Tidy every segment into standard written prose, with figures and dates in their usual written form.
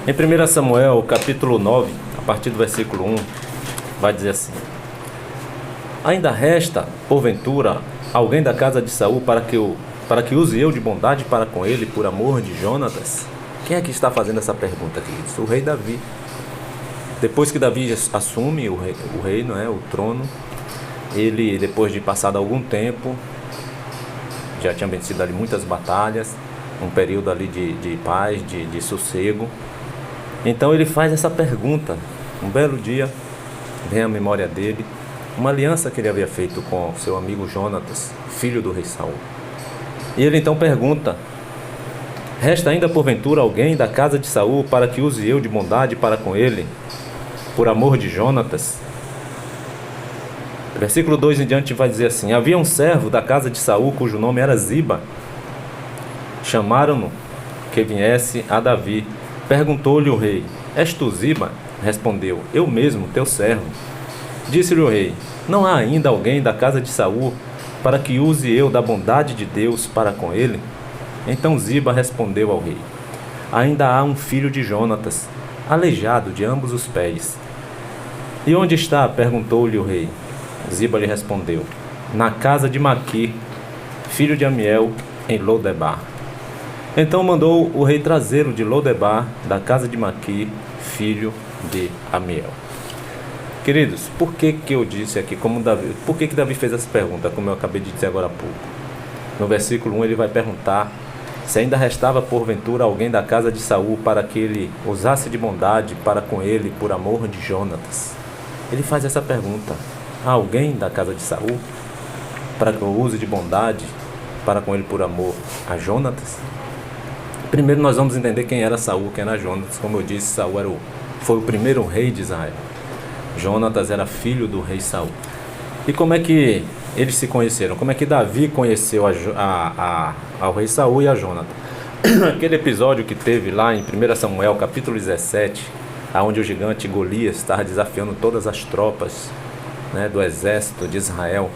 Em 1 Samuel, capítulo 9, a partir do versículo 1, vai dizer assim: Ainda resta, porventura, alguém da casa de Saul para que use eu de bondade para com ele por amor de Jonatas? Quem é que está fazendo essa pergunta, queridos? O rei Davi. Depois que Davi assume o reino, o trono, ele, depois de passado algum tempo, já tinha vencido ali muitas batalhas, um período ali de paz, de sossego. Então ele faz essa pergunta. Um belo dia, vem à memória dele uma aliança que ele havia feito com seu amigo Jonatas, filho do rei Saul. E ele então pergunta: resta ainda porventura alguém da casa de Saul para que use eu de bondade para com ele, por amor de Jonatas? Versículo 2 em diante vai dizer assim: havia um servo da casa de Saul cujo nome era Ziba. Chamaram-no que viesse a Davi. Perguntou-lhe o rei: és tu Ziba? Respondeu: eu mesmo, teu servo. Disse-lhe o rei: não há ainda alguém da casa de Saul para que use eu da bondade de Deus para com ele? Então Ziba respondeu ao rei: ainda há um filho de Jonatas, aleijado de ambos os pés. E onde está? Perguntou-lhe o rei. Ziba lhe respondeu: na casa de Maqui, filho de Amiel, em Lodebar. Então mandou o rei trazê-lo de Lodebar, da casa de Maqui, filho de Amiel. Queridos, por que eu disse aqui, por que Davi fez essa pergunta, como eu acabei de dizer agora há pouco? No versículo 1 ele vai perguntar se ainda restava porventura alguém da casa de Saul para que ele usasse de bondade para com ele por amor de Jonatas. Ele faz essa pergunta: há alguém da casa de Saul para que eu use de bondade para com ele por amor a Jonatas? Primeiro nós vamos entender quem era Saul, quem era Jonatas. Como eu disse, Saul foi o primeiro rei de Israel. Jonatas era filho do rei Saul. E como é que eles se conheceram? Como é que Davi conheceu ao rei Saul e a Jonatas? Aquele episódio que teve lá em 1 Samuel, capítulo 17, onde o gigante Golias estava desafiando todas as tropas, do exército de Israel,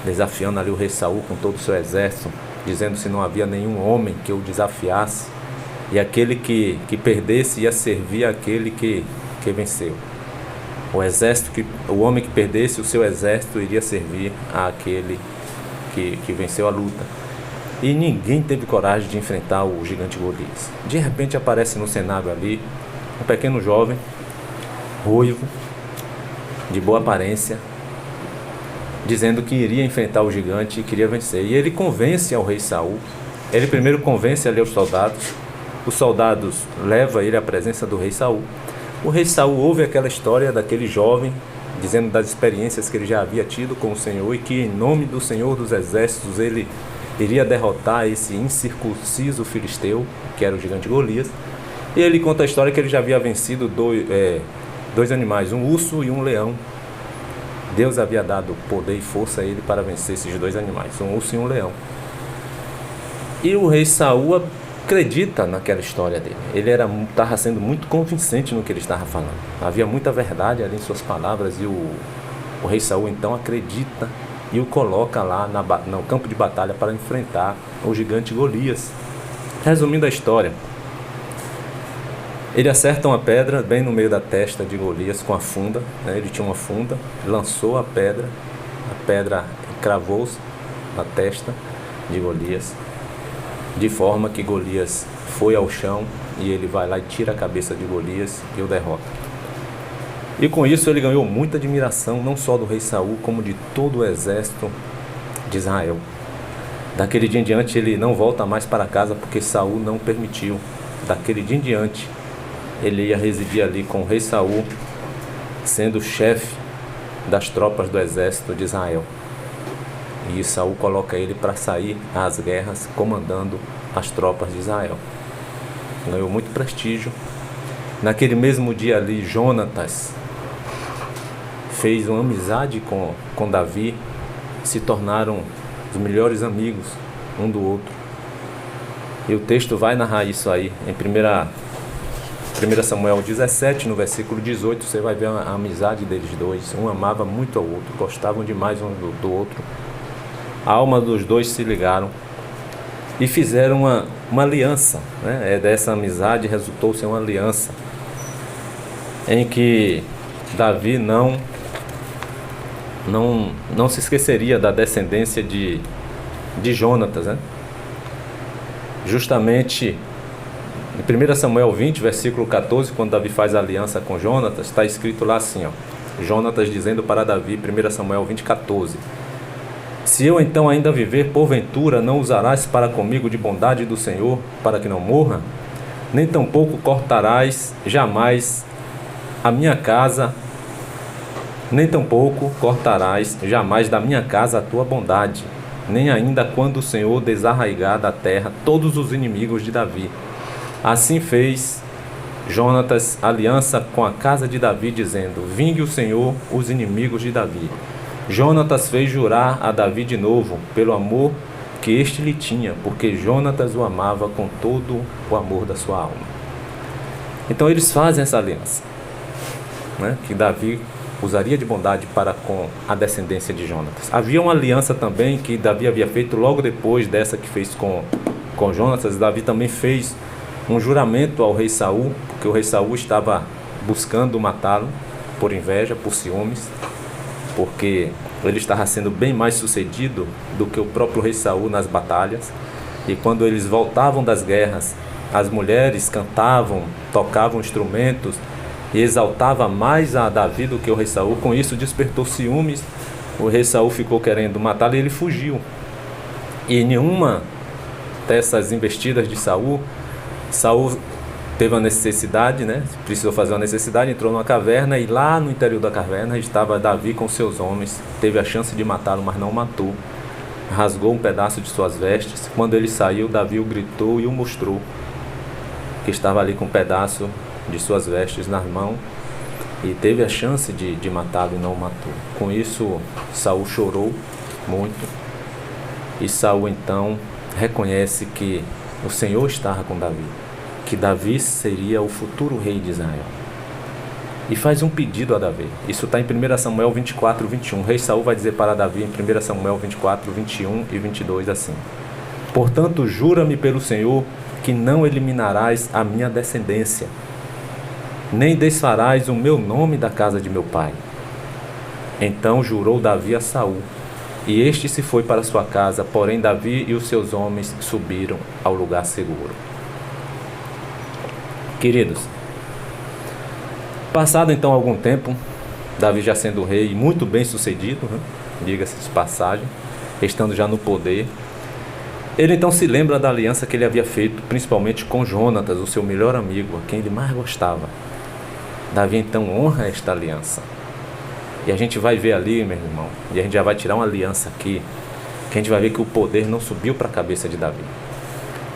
desafiando ali o rei Saul com todo o seu exército, dizendo se não havia nenhum homem que o desafiasse, e aquele que perdesse ia servir aquele que venceu. O homem que perdesse o seu exército iria servir àquele que venceu a luta. E ninguém teve coragem de enfrentar o gigante Golias. De repente aparece no cenário ali um pequeno jovem, ruivo, de boa aparência, dizendo que iria enfrentar o gigante e queria vencer. E ele convence ao rei Saul. Ele primeiro convence ali os soldados levam ele à presença do rei Saul. O rei Saul ouve aquela história daquele jovem, dizendo das experiências que ele já havia tido com o Senhor e que em nome do Senhor dos Exércitos ele iria derrotar esse incircunciso filisteu, que era o gigante Golias. E ele conta a história que ele já havia vencido dois animais, um urso e um leão. Deus havia dado poder e força a ele para vencer esses dois animais, um urso e um leão. E o rei Saul acredita naquela história dele. Ele estava sendo muito convincente no que ele estava falando. Havia muita verdade ali em suas palavras e o rei Saul então acredita e o coloca lá no campo de batalha para enfrentar o gigante Golias. Resumindo a história, ele acerta uma pedra bem no meio da testa de Golias com a funda, ele tinha uma funda, lançou a pedra cravou-se na testa de Golias, de forma que Golias foi ao chão e ele vai lá e tira a cabeça de Golias e o derrota. E com isso ele ganhou muita admiração, não só do rei Saul, como de todo o exército de Israel. Daquele dia em diante ele não volta mais para casa porque Saul não permitiu. Daquele dia em diante ele ia residir ali com o rei Saul, sendo chefe das tropas do exército de Israel. E Saul coloca ele para sair às guerras, comandando as tropas de Israel. Ganhou muito prestígio. Naquele mesmo dia ali, Jonatas fez uma amizade com Davi, se tornaram os melhores amigos um do outro. E o texto vai narrar isso aí em 1 Samuel 17, no versículo 18, você vai ver a amizade deles dois. Um amava muito ao outro, gostavam demais um do outro. A alma dos dois se ligaram. e fizeram uma aliança, né? Dessa amizade resultou-se uma aliança em que Davi não se esqueceria da descendência de Jonatas, né? Justamente em 1 Samuel 20, versículo 14, quando Davi faz a aliança com Jonatas, está escrito lá assim, ó, Jonatas dizendo para Davi, 1 Samuel 20, 14: Se eu então ainda viver, porventura não usarás para comigo de bondade do Senhor, para que não morra? Nem tampouco cortarás jamais a minha casa, nem tampouco cortarás jamais da minha casa a tua bondade, nem ainda quando o Senhor desarraigar da terra todos os inimigos de Davi. Assim fez Jonatas aliança com a casa de Davi, dizendo: Vingue o Senhor os inimigos de Davi. Jonatas fez jurar a Davi de novo, pelo amor que este lhe tinha, porque Jonatas o amava com todo o amor da sua alma. Então eles fazem essa aliança, né, que Davi usaria de bondade para com a descendência de Jonatas. Havia uma aliança também que Davi havia feito logo depois dessa que fez com Jonatas. Davi também fez um juramento ao rei Saul, porque o rei Saul estava buscando matá-lo por inveja, por ciúmes, porque ele estava sendo bem mais sucedido do que o próprio rei Saul nas batalhas. E quando eles voltavam das guerras, as mulheres cantavam, tocavam instrumentos e exaltava mais a Davi do que o rei Saul. Com isso despertou ciúmes, o rei Saul ficou querendo matá-lo e ele fugiu. E em nenhuma dessas investidas de Saul teve uma necessidade, né? Precisou fazer uma necessidade, entrou numa caverna e lá no interior da caverna estava Davi com seus homens. Teve a chance de matá-lo, mas não matou. Rasgou um pedaço de suas vestes. Quando ele saiu, Davi o gritou e o mostrou, que estava ali com um pedaço de suas vestes nas mãos, e teve a chance de matá-lo e não o matou. Com isso, Saul chorou muito, e Saul então reconhece que o Senhor estava com Davi, que Davi seria o futuro rei de Israel, e faz um pedido a Davi. Isso está em 1 Samuel 24, 21. O rei Saul vai dizer para Davi em 1 Samuel 24, 21 e 22 assim: Portanto, jura-me pelo Senhor que não eliminarás a minha descendência, nem desfarás o meu nome da casa de meu pai. Então jurou Davi a Saul, e este se foi para sua casa, porém Davi e os seus homens subiram ao lugar seguro. Queridos, passado então algum tempo, Davi já sendo rei muito bem sucedido, né? Diga-se de passagem, estando já no poder, ele então se lembra da aliança que ele havia feito, principalmente com Jonatas, o seu melhor amigo, a quem ele mais gostava. Davi então honra esta aliança. E a gente vai ver ali, meu irmão, e a gente já vai tirar uma aliança aqui, que a gente vai ver que o poder não subiu para a cabeça de Davi.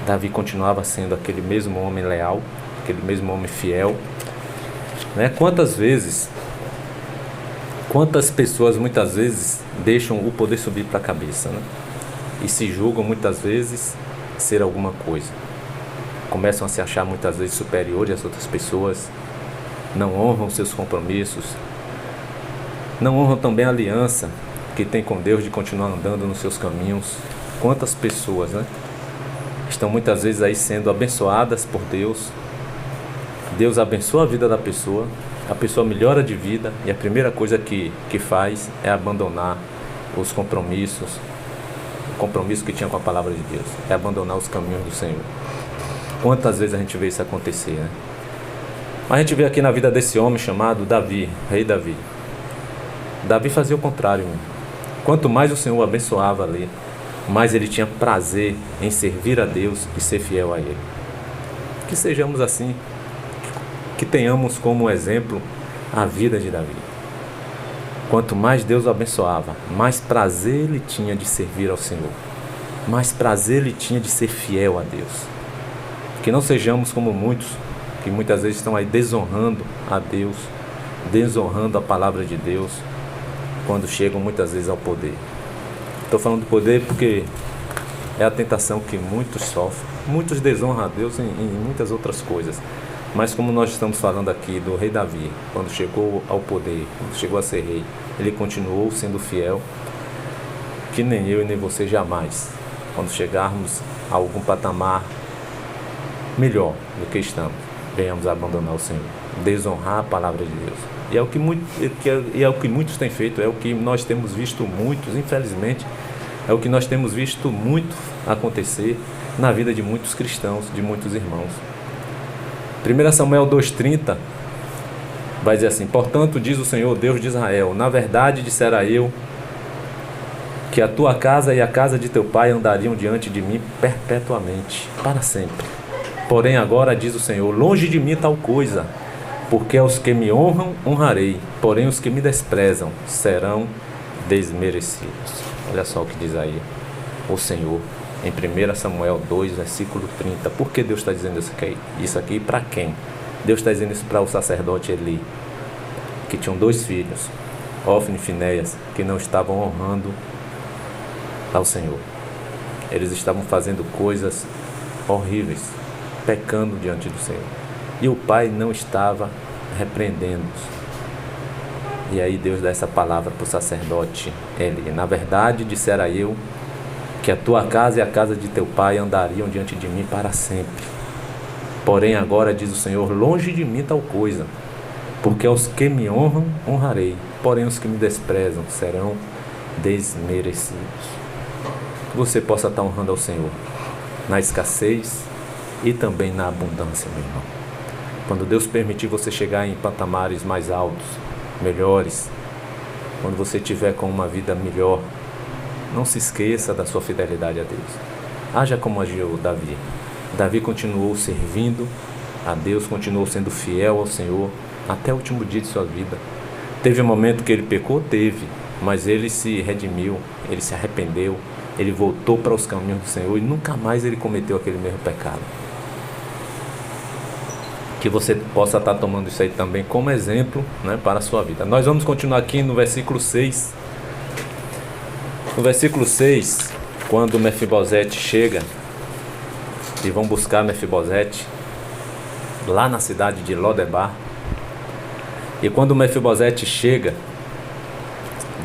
Davi continuava sendo aquele mesmo homem leal, aquele mesmo homem fiel, né? Quantas pessoas muitas vezes deixam o poder subir para a cabeça, né? E se julgam muitas vezes ser alguma coisa, começam a se achar muitas vezes superiores às outras pessoas, não honram seus compromissos, não honram também a aliança que tem com Deus de continuar andando nos seus caminhos. Quantas pessoas, né, estão muitas vezes aí sendo abençoadas por Deus. Deus abençoa a vida da pessoa, a pessoa melhora de vida, e a primeira coisa que faz é abandonar os compromissos, o compromisso que tinha com a palavra de Deus, é abandonar os caminhos do Senhor. Quantas vezes a gente vê isso acontecer, né? Mas a gente vê aqui na vida desse homem chamado Davi, rei Davi. Davi fazia o contrário, meu. Quanto mais o Senhor abençoava ali, mais ele tinha prazer em servir a Deus e ser fiel a Ele. Que sejamos assim, que tenhamos como exemplo a vida de Davi. Quanto mais Deus o abençoava, mais prazer ele tinha de servir ao Senhor, mais prazer ele tinha de ser fiel a Deus. Que não sejamos como muitos, que muitas vezes estão aí desonrando a Deus, desonrando a palavra de Deus, quando chegam muitas vezes ao poder. Estou falando do poder porque é a tentação que muitos sofrem. Muitos desonram a Deus em muitas outras coisas. Mas como nós estamos falando aqui do rei Davi, quando chegou ao poder, quando chegou a ser rei, ele continuou sendo fiel, que nem eu e nem você jamais, quando chegarmos a algum patamar melhor do que estamos, venhamos a abandonar o Senhor, desonrar a palavra de Deus. E é o que muitos têm feito, é o que nós temos visto muitos, infelizmente, é o que nós temos visto muito acontecer na vida de muitos cristãos, de muitos irmãos. 1 Samuel 2,30 vai dizer assim: portanto, diz o Senhor, Deus de Israel, na verdade dissera eu que a tua casa e a casa de teu pai andariam diante de mim perpetuamente, para sempre. Porém agora diz o Senhor, longe de mim tal coisa, porque aos que me honram, honrarei, porém os que me desprezam serão desmerecidos. Olha só o que diz aí o Senhor em 1 Samuel 2, versículo 30. Por que Deus está dizendo isso aqui? Para quem? Deus está dizendo isso para o sacerdote Eli, que tinham 2 filhos, Ofni e Finéias, que não estavam honrando ao Senhor. Eles estavam fazendo coisas horríveis, pecando diante do Senhor. E o pai não estava repreendendo-os. E aí Deus dá essa palavra para o sacerdote Eli. Na verdade, dissera eu que a tua casa e a casa de teu pai andariam diante de mim para sempre. Porém agora diz o Senhor, longe de mim tal coisa, porque aos que me honram, honrarei, porém os que me desprezam serão desmerecidos. Que você possa estar honrando ao Senhor na escassez e também na abundância, meu irmão. Quando Deus permitir você chegar em patamares mais altos, melhores, quando você tiver com uma vida melhor, não se esqueça da sua fidelidade a Deus. Haja como agiu Davi. Davi continuou servindo a Deus, continuou sendo fiel ao Senhor até o último dia de sua vida. Teve um momento que ele pecou? Teve, mas ele se redimiu, ele se arrependeu, ele voltou para os caminhos do Senhor e nunca mais ele cometeu aquele mesmo pecado. Que você possa estar tomando isso aí também como exemplo, né, para a sua vida. Nós vamos continuar aqui no versículo 6. No versículo 6, quando Mefibosete chega, e vão buscar Mefibosete lá na cidade de Lodebar. E quando Mefibosete chega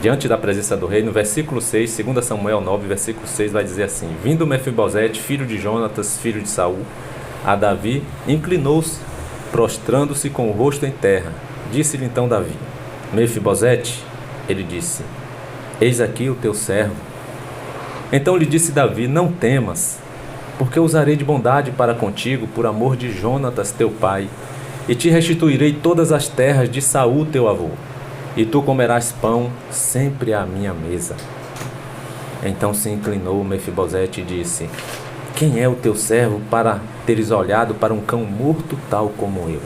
diante da presença do rei, no versículo 6, 2 Samuel 9, versículo 6, vai dizer assim: vindo Mefibosete, filho de Jonatas, filho de Saul, a Davi, inclinou-se, prostrando-se com o rosto em terra. Disse-lhe então Davi: Mefibosete? Ele disse: eis aqui o teu servo. Então lhe disse Davi: não temas, porque usarei de bondade para contigo, por amor de Jonatas teu pai, e te restituirei todas as terras de Saul teu avô, e tu comerás pão sempre à minha mesa. Então se inclinou Mefibosete e disse: quem é o teu servo para teres olhado para um cão morto tal como eu?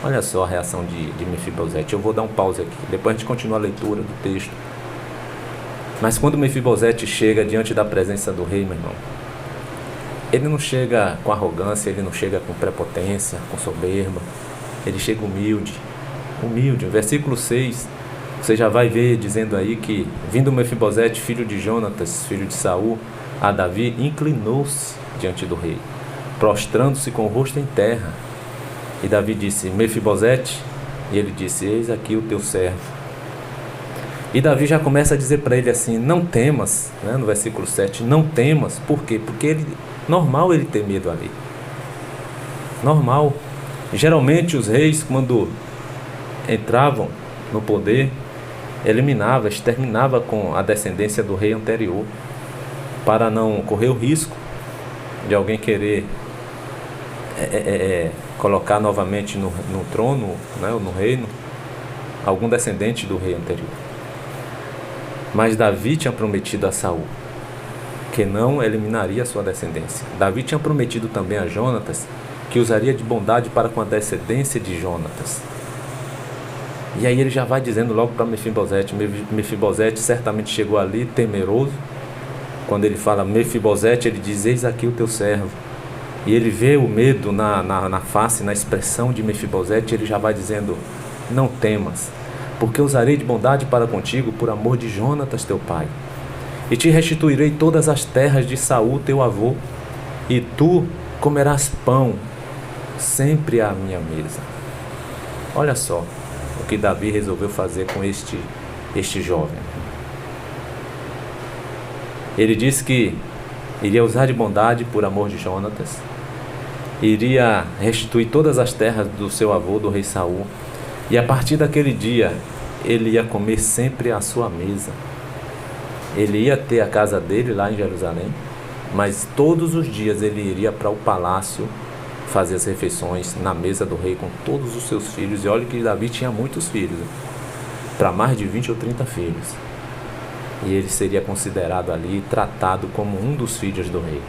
Olha só a reação de Mefibosete. Eu vou dar um pause aqui, depois a gente continua a leitura do texto. Mas quando Mefibosete chega diante da presença do rei, meu irmão, ele não chega com arrogância, ele não chega com prepotência, com soberba. Ele chega humilde. Versículo 6, você já vai ver dizendo aí que, vindo Mefibosete, filho de Jonatas, filho de Saul, a Davi, inclinou-se diante do rei, prostrando-se com o rosto em terra. E Davi disse: Mefibosete? E ele disse: eis aqui o teu servo. E Davi já começa a dizer para ele assim: não temas, né? No versículo 7, não temas. Por quê? Porque normal ele ter medo ali. Normal. Geralmente os reis, quando entravam no poder, exterminava com a descendência do rei anterior, para não correr o risco de alguém querer colocar novamente no trono, né, no reino, algum descendente do rei anterior. Mas Davi tinha prometido a Saul que não eliminaria a sua descendência. Davi tinha prometido também a Jonatas que usaria de bondade para com a descendência de Jonatas. E aí ele já vai dizendo logo para Mefibosete. Mefibosete certamente chegou ali temeroso. Quando ele fala Mefibosete, ele diz: eis aqui o teu servo. E ele vê o medo na face, na expressão de Mefibosete. Ele já vai dizendo: não temas, porque usarei de bondade para contigo, por amor de Jonatas teu pai, e te restituirei todas as terras de Saul teu avô, e tu comerás pão sempre à minha mesa. Olha só o que Davi resolveu fazer com este jovem. Ele diz que iria usar de bondade por amor de Jonatas, iria restituir todas as terras do seu avô, do rei Saul, e a partir daquele dia ele ia comer sempre à sua mesa. Ele ia ter a casa dele lá em Jerusalém, mas todos os dias ele iria para o palácio fazer as refeições na mesa do rei com todos os seus filhos. E olha que Davi tinha muitos filhos, para mais de 20 ou 30 filhos. E ele seria considerado ali, tratado como um dos filhos do rei.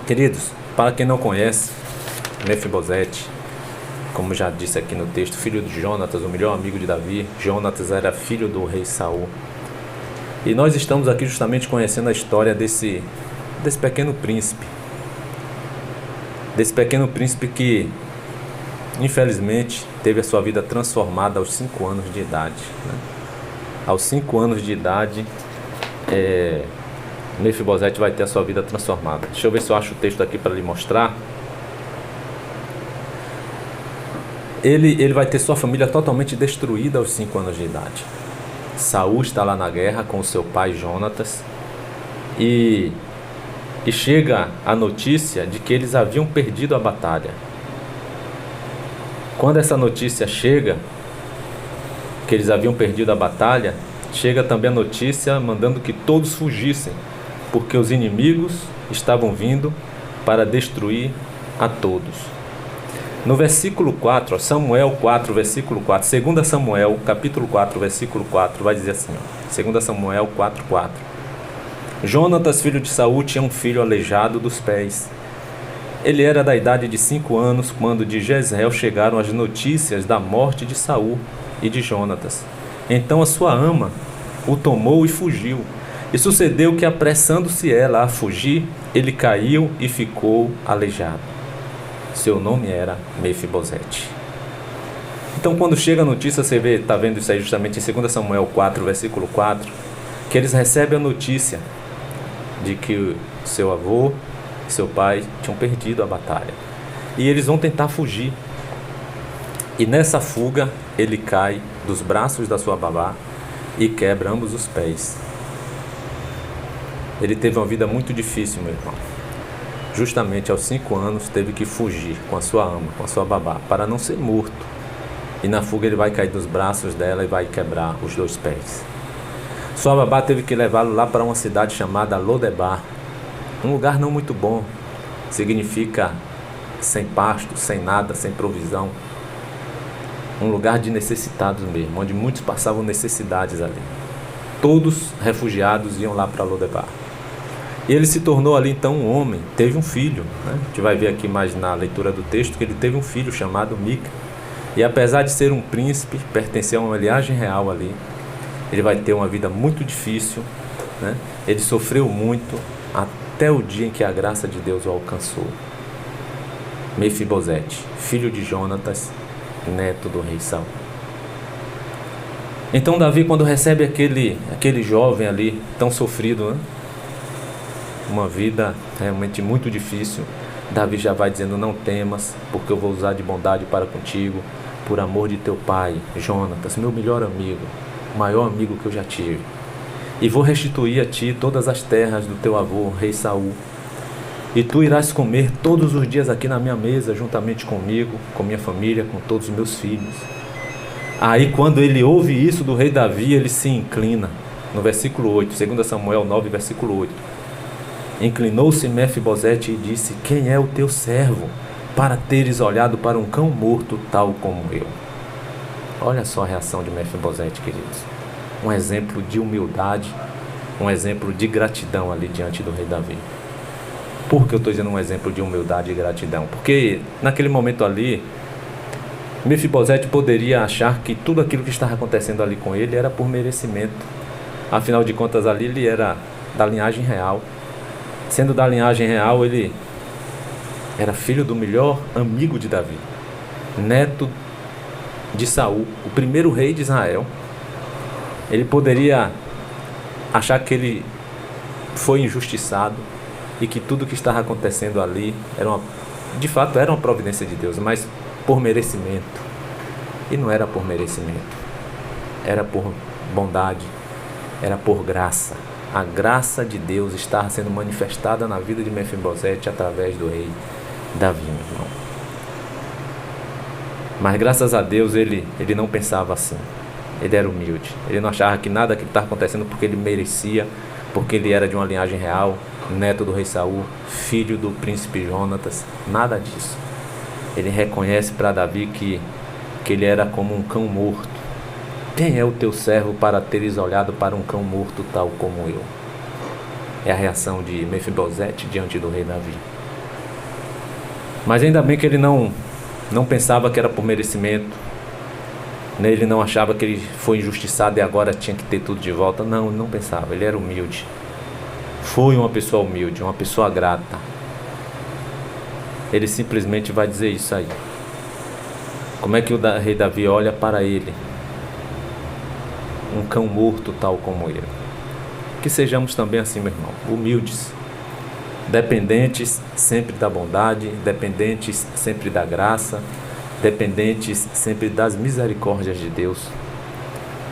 Queridos, para quem não conhece, Mefibosete, como já disse aqui no texto, filho de Jonatas, o melhor amigo de Davi. Jonatas era filho do rei Saul. E nós estamos aqui justamente conhecendo a história desse pequeno príncipe. Desse pequeno príncipe que, infelizmente, teve a sua vida transformada aos 5 anos de idade, né? Aos 5 anos de idade, Mefibosete vai ter a sua vida transformada. Deixa eu ver se eu acho o texto aqui para lhe mostrar. Ele vai ter sua família totalmente destruída aos 5 anos de idade. Saul está lá na guerra com o seu pai Jonatas, e chega a notícia de que eles haviam perdido a batalha. Quando essa notícia chega, que eles haviam perdido a batalha, chega também a notícia mandando que todos fugissem, porque os inimigos estavam vindo para destruir a todos. No versículo 4, Samuel 4, versículo 4, 2 Samuel, capítulo 4, versículo 4, vai dizer assim, 2 Samuel 4, 4. Jonatas, filho de Saul, tinha um filho aleijado dos pés. Ele era da idade de 5 anos, quando de Jezreel chegaram as notícias da morte de Saul e de Jonatas. Então a sua ama o tomou e fugiu. E sucedeu que, apressando-se ela a fugir, ele caiu e ficou aleijado. Seu nome era Mefibosete. Então, quando chega a notícia, você está vendo isso aí justamente em 2 Samuel 4, versículo 4, que eles recebem a notícia de que seu avô e seu pai tinham perdido a batalha. E eles vão tentar fugir. E nessa fuga, ele cai dos braços da sua babá e quebra ambos os pés. Ele teve uma vida muito difícil, meu irmão. Justamente aos 5 anos teve que fugir com a sua ama, com a sua babá, para não ser morto. E na fuga ele vai cair dos braços dela e vai quebrar os 2 pés. Sua babá teve que levá-lo lá para uma cidade chamada Lodebar. Um lugar não muito bom. Significa sem pasto, sem nada, sem provisão. Um lugar de necessitados mesmo, onde muitos passavam necessidades ali. Todos refugiados iam lá para Lodebar. E ele se tornou ali então um homem, teve um filho, né? A gente vai ver aqui mais na leitura do texto que ele teve um filho chamado Mica. E apesar de ser um príncipe, pertencer a uma linhagem real ali, ele vai ter uma vida muito difícil, né? Ele sofreu muito até o dia em que a graça de Deus o alcançou. Mefibosete, filho de Jonatas, neto do rei Saul. Então Davi, quando recebe aquele jovem ali, tão sofrido, né? Uma vida realmente muito difícil, Davi já vai dizendo: não temas, porque eu vou usar de bondade para contigo, por amor de teu pai, Jonatas, meu melhor amigo, o maior amigo que eu já tive. E vou restituir a ti todas as terras do teu avô, rei Saul. E tu irás comer todos os dias aqui na minha mesa, juntamente comigo, com minha família, com todos os meus filhos. Aí quando ele ouve isso do rei Davi, ele se inclina. No versículo 8, 2 Samuel 9, versículo 8. Inclinou-se Mefibosete e disse: quem é o teu servo, para teres olhado para um cão morto tal como eu? Olha só a reação de Mefibosete, queridos. Um exemplo de humildade, um exemplo de gratidão ali diante do rei Davi. Por que eu estou dizendo um exemplo de humildade e gratidão? Porque naquele momento ali, Mefibosete poderia achar que tudo aquilo que estava acontecendo ali com ele era por merecimento. Afinal de contas, ali ele era da linhagem real. Sendo da linhagem real, ele era filho do melhor amigo de Davi, neto de Saul, o primeiro rei de Israel. Ele poderia achar que ele foi injustiçado e que tudo que estava acontecendo ali de fato era uma providência de Deus, mas por merecimento. E não era por merecimento, era por bondade, era por graça. A graça de Deus estava sendo manifestada na vida de Mefibosete através do rei Davi, meu irmão. Mas graças a Deus ele não pensava assim. Ele era humilde. Ele não achava que nada que estava acontecendo porque ele merecia, porque ele era de uma linhagem real, neto do rei Saul, filho do príncipe Jonatas. Nada disso. Ele reconhece para Davi que ele era como um cão morto. Quem é o teu servo para teres olhado para um cão morto tal como eu? É a reação de Mefibosete diante do rei Davi. Mas ainda bem que ele não pensava que era por merecimento. Ele não achava que ele foi injustiçado e agora tinha que ter tudo de volta. Não, ele não pensava. Ele era humilde. Foi uma pessoa humilde, uma pessoa grata. Ele simplesmente vai dizer isso aí. Como é que o rei Davi olha para ele? Um cão morto tal como ele. Que sejamos também assim, meu irmão, humildes, dependentes sempre da bondade, dependentes sempre da graça, dependentes sempre das misericórdias de Deus.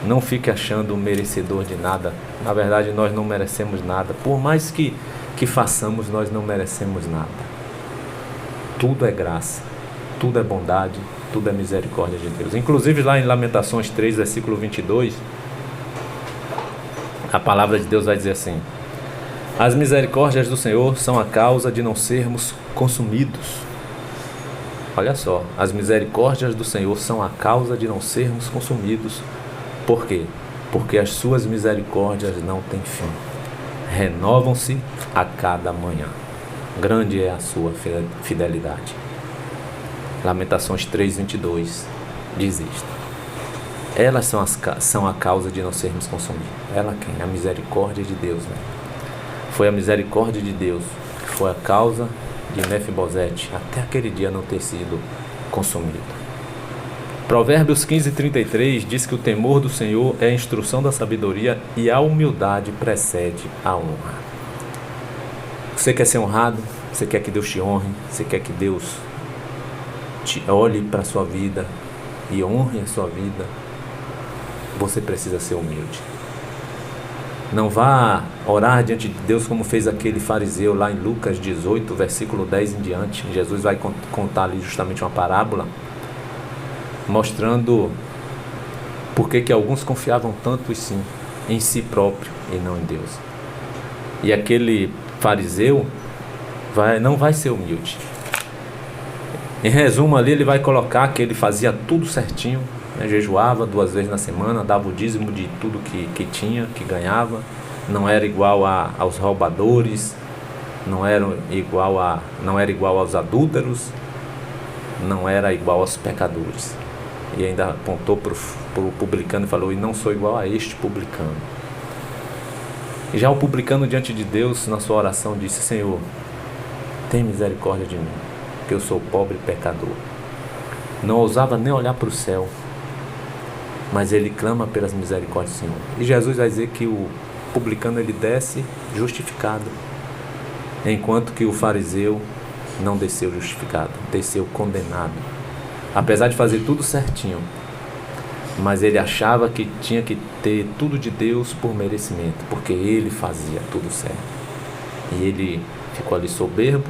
Não fique achando merecedor de nada. Na verdade, nós não merecemos nada. Por mais que façamos, nós não merecemos nada. Tudo é graça, tudo é bondade, tudo é misericórdia de Deus. Inclusive lá em Lamentações 3, versículo 22, a palavra de Deus vai dizer assim: as misericórdias do Senhor são a causa de não sermos consumidos. Olha só, as misericórdias do Senhor são a causa de não sermos consumidos. Por quê? Porque as suas misericórdias não têm fim. Renovam-se a cada manhã. Grande é a sua fidelidade. Lamentações 3:22 diz isto. Elas são a causa de não sermos consumidos. Ela quem? A misericórdia de Deus, né? Foi a misericórdia de Deus que foi a causa de Mefibosete até aquele dia não ter sido consumido. Provérbios 15:33 diz que o temor do Senhor é a instrução da sabedoria e a humildade precede a honra. Você quer ser honrado? Você quer que Deus te honre? Você quer que Deus te olhe para a sua vida e honre a sua vida? Você precisa ser humilde. Não vá orar diante de Deus como fez aquele fariseu lá em Lucas 18, versículo 10 em diante. Jesus vai contar ali justamente uma parábola mostrando por que alguns confiavam tanto sim em si próprio e não em Deus. E aquele fariseu não vai ser humilde. Em resumo ali ele vai colocar que ele fazia tudo certinho, né? Jejuava 2 vezes na semana, dava o dízimo de tudo que tinha, que ganhava, não era igual aos roubadores, não era igual aos adúlteros, não era igual aos pecadores. E ainda apontou para o publicano e falou: e não sou igual a este publicano. E já o publicano diante de Deus, na sua oração, disse: Senhor, tem misericórdia de mim, que eu sou pobre e pecador. Não ousava nem olhar para o céu, mas ele clama pelas misericórdias do Senhor. E Jesus vai dizer que o publicano ele desce justificado, enquanto que o fariseu não desceu justificado, desceu condenado. Apesar de fazer tudo certinho, mas ele achava que tinha que ter tudo de Deus por merecimento, porque ele fazia tudo certo. E ele ficou ali soberbo,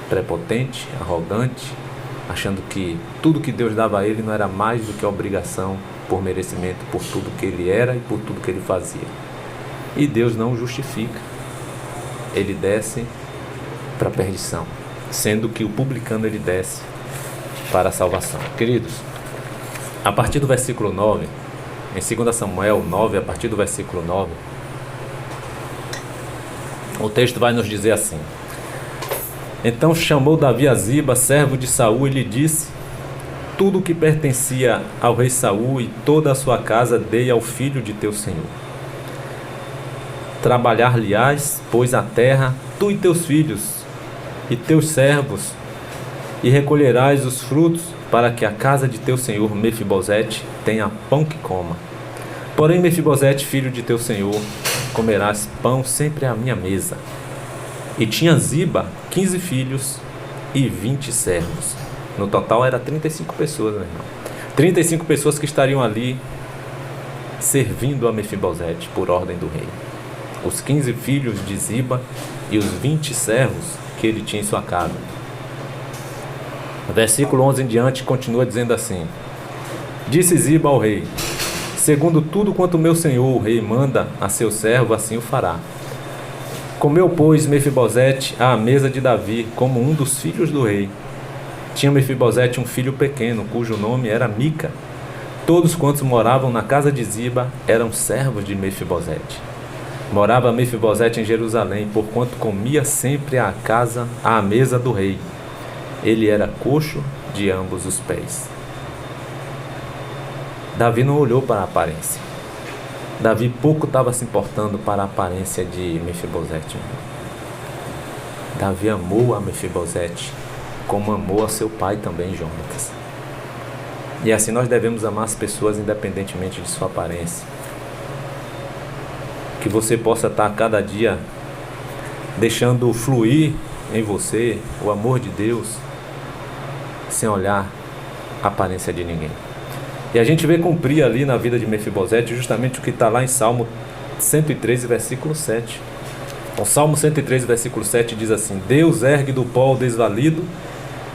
prepotente, arrogante, achando que tudo que Deus dava a ele não era mais do que obrigação por merecimento, por tudo que ele era e por tudo que ele fazia. E Deus não o justifica. Ele desce para a perdição, sendo que o publicano ele desce para a salvação. Queridos, a partir do versículo 9, em 2 Samuel 9, a partir do versículo 9, o texto vai nos dizer assim: então chamou Davi a Ziba, servo de Saul, e lhe disse: tudo o que pertencia ao rei Saul e toda a sua casa dei ao filho de teu senhor. Trabalhar-lhe-ás, pois, a terra, tu e teus filhos e teus servos, e recolherás os frutos, para que a casa de teu senhor Mefibosete tenha pão que coma. Porém, Mefibosete, filho de teu senhor, comerás pão sempre à minha mesa. E tinha Ziba 15 filhos e 20 servos. No total era 35 pessoas, meu irmão. 35 pessoas que estariam ali servindo a Mefibosete por ordem do rei. os 15 filhos de Ziba e os 20 servos que ele tinha em sua casa. Versículo 11 em diante continua dizendo assim: Disse Ziba ao rei: Segundo tudo quanto meu senhor o rei manda a seu servo, assim o fará. Comeu, pois, Mefibosete à mesa de Davi, como um dos filhos do rei. Tinha Mefibosete um filho pequeno, cujo nome era Mica. Todos quantos moravam na casa de Ziba eram servos de Mefibosete. Morava Mefibosete em Jerusalém, porquanto comia sempre à mesa do rei. Ele era coxo de ambos os pés. Davi não olhou para a aparência. Davi pouco estava se importando para a aparência de Mefibosete. Davi amou a Mefibosete, como amou a seu pai também, Jonatas. E assim nós devemos amar as pessoas independentemente de sua aparência. Que você possa estar a cada dia deixando fluir em você o amor de Deus, sem olhar a aparência de ninguém. E a gente vê cumprir ali na vida de Mefibosete justamente o que está lá em Salmo 113, versículo 7. O Salmo 113, versículo 7 diz assim: Deus ergue do pó o desvalido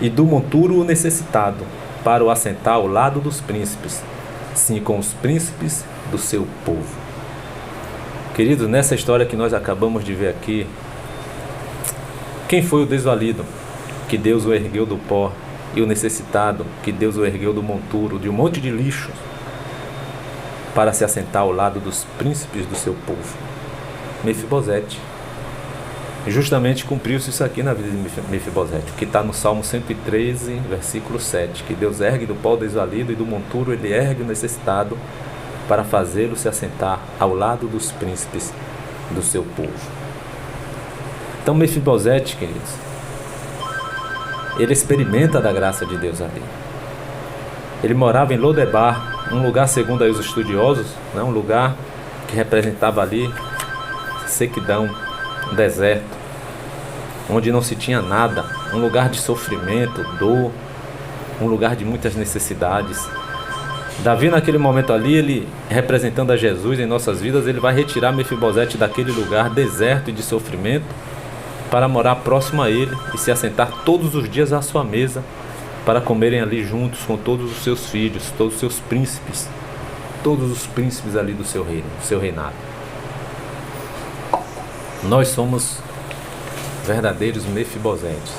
e do monturo o necessitado, para o assentar ao lado dos príncipes, sim, com os príncipes do seu povo. Queridos, nessa história que nós acabamos de ver aqui, quem foi o desvalido que Deus o ergueu do pó, e o necessitado que Deus o ergueu do monturo, de um monte de lixo, para se assentar ao lado dos príncipes do seu povo? Mefibosete. Justamente cumpriu-se isso aqui na vida de Mefibosete, que está no Salmo 113, versículo 7, que Deus ergue do pó o desvalido e do monturo ele ergue o necessitado para fazê-lo se assentar ao lado dos príncipes do seu povo. Então Mefibosete, queridos, ele experimenta da graça de Deus ali. Ele morava em Lodebar, um lugar, segundo aí os estudiosos, né, um lugar que representava ali sequidão, um deserto, onde não se tinha nada, um lugar de sofrimento, dor, um lugar de muitas necessidades. Davi, naquele momento ali, ele representando a Jesus em nossas vidas, ele vai retirar Mefibosete daquele lugar deserto e de sofrimento, para morar próximo a ele e se assentar todos os dias à sua mesa, para comerem ali juntos com todos os seus filhos, todos os seus príncipes, todos os príncipes ali do seu reino, do seu reinado. Nós somos verdadeiros Mefibosetes,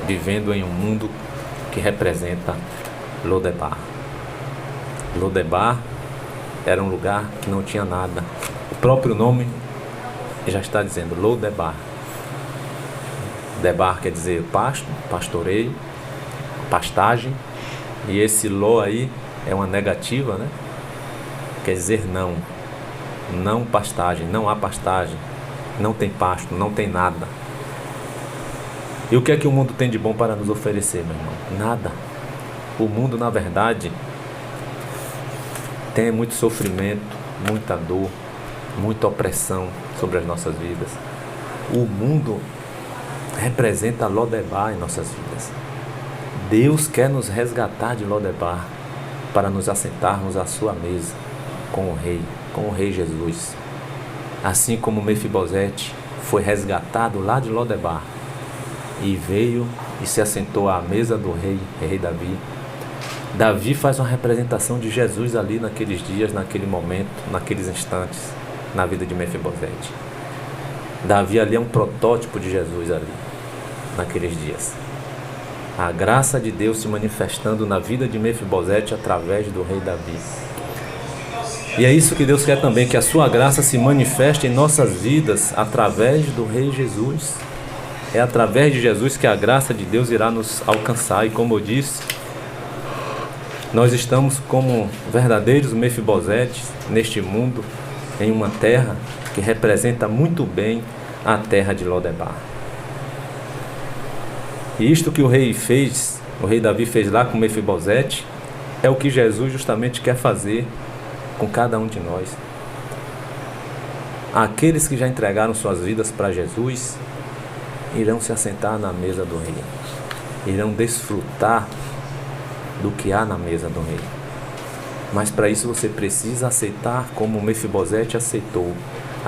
vivendo em um mundo que representa Lodebar. Lodebar era um lugar que não tinha nada. O próprio nome já está dizendo, Lodebar. Debar quer dizer pasto, pastoreio, pastagem. E esse lo aí é uma negativa, né? Quer dizer não. Não pastagem, não há pastagem. Não tem pasto, não tem nada. E o que é que o mundo tem de bom para nos oferecer, meu irmão? Nada. O mundo, na verdade, tem muito sofrimento, muita dor, muita opressão sobre as nossas vidas. O mundo representa Lodebar em nossas vidas. Deus quer nos resgatar de Lodebar para nos assentarmos à sua mesa com o Rei Jesus. Assim como Mefibosete foi resgatado lá de Lodebar e veio e se assentou à mesa do rei Davi. Davi faz uma representação de Jesus ali naqueles dias, naquele momento, naqueles instantes, na vida de Mefibosete. Davi ali é um protótipo de Jesus ali, naqueles dias. A graça de Deus se manifestando na vida de Mefibosete através do rei Davi. E é isso que Deus quer também, que a sua graça se manifeste em nossas vidas através do rei Jesus. É através de Jesus que a graça de Deus irá nos alcançar. E como eu disse, nós estamos como verdadeiros Mefibosetes neste mundo, em uma terra que representa muito bem a terra de Lodebar. E isto que o rei fez, o rei Davi fez lá com Mefibosete, é o que Jesus justamente quer fazer com cada um de nós. Aqueles que já entregaram suas vidas para Jesus irão se assentar na mesa do rei, irão desfrutar do que há na mesa do rei. Mas para isso você precisa aceitar como Mefibosete aceitou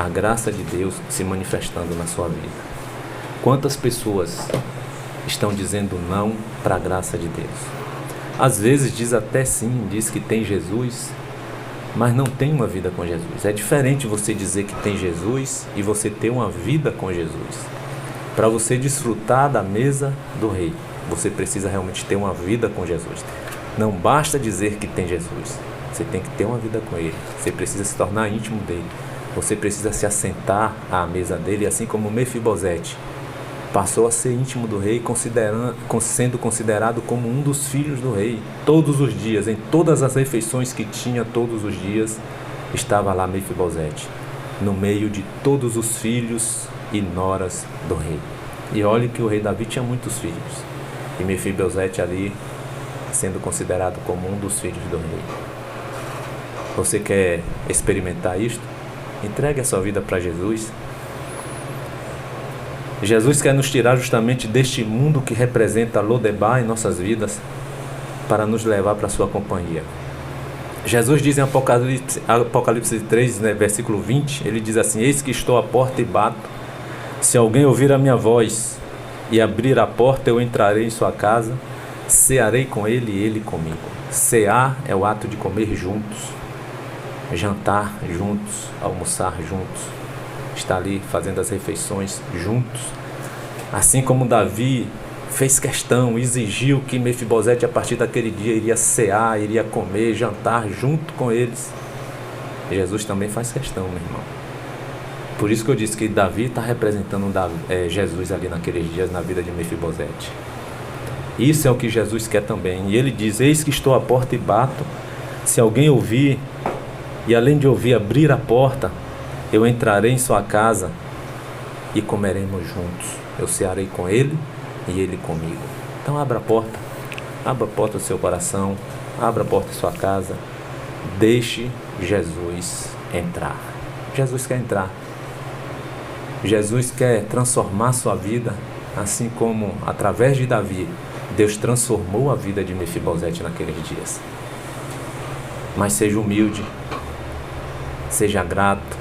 a graça de Deus se manifestando na sua vida. Quantas pessoas estão dizendo não para a graça de Deus? Às vezes diz até sim, diz que tem Jesus, mas não tem uma vida com Jesus. É diferente você dizer que tem Jesus e você ter uma vida com Jesus. Para você desfrutar da mesa do Rei, você precisa realmente ter uma vida com Jesus. Não basta dizer que tem Jesus, você tem que ter uma vida com Ele. Você precisa se tornar íntimo dEle. Você precisa se assentar à mesa dEle, assim como Mefibosete passou a ser íntimo do Rei, sendo considerado como um dos filhos do Rei. Todos os dias, em todas as refeições que tinha todos os dias, estava lá Mefibosete, no meio de todos os filhos e noras do Rei. E olhe que o rei Davi tinha muitos filhos, e Mefibosete ali sendo considerado como um dos filhos do Rei. Você quer experimentar isto? Entregue a sua vida para Jesus. Jesus quer nos tirar justamente deste mundo que representa Lodebar em nossas vidas, para nos levar para a sua companhia. Jesus diz em Apocalipse 3, versículo 20, ele diz assim: eis que estou à porta e bato. Se alguém ouvir a minha voz e abrir a porta, eu entrarei em sua casa, cearei com ele e ele comigo. Cear é o ato de comer juntos, jantar juntos, almoçar juntos, estar ali fazendo as refeições juntos. Assim como Davi fez questão, exigiu que Mefibosete a partir daquele dia iria cear, iria comer, jantar junto com eles, Jesus também faz questão, meu irmão. Por isso que eu disse que Davi está representando Jesus ali naqueles dias na vida de Mefibosete. Isso é o que Jesus quer também. E ele diz: eis que estou à porta e bato. Se alguém ouvir, e além de ouvir abrir a porta, eu entrarei em sua casa e comeremos juntos. Eu cearei com ele e ele comigo. Então abra a porta do seu coração, abra a porta da sua casa, deixe Jesus entrar. Jesus quer entrar. Jesus quer transformar sua vida, assim como através de Davi, Deus transformou a vida de Mefibosete naqueles dias. Mas seja humilde, seja grato.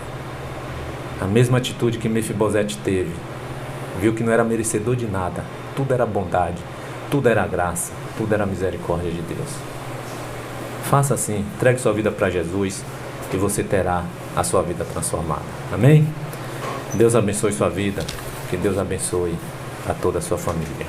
A mesma atitude que Mefibosete teve, viu que não era merecedor de nada, tudo era bondade, tudo era graça, tudo era misericórdia de Deus. Faça assim, entregue sua vida para Jesus e você terá a sua vida transformada. Amém? Deus abençoe sua vida, que Deus abençoe a toda a sua família.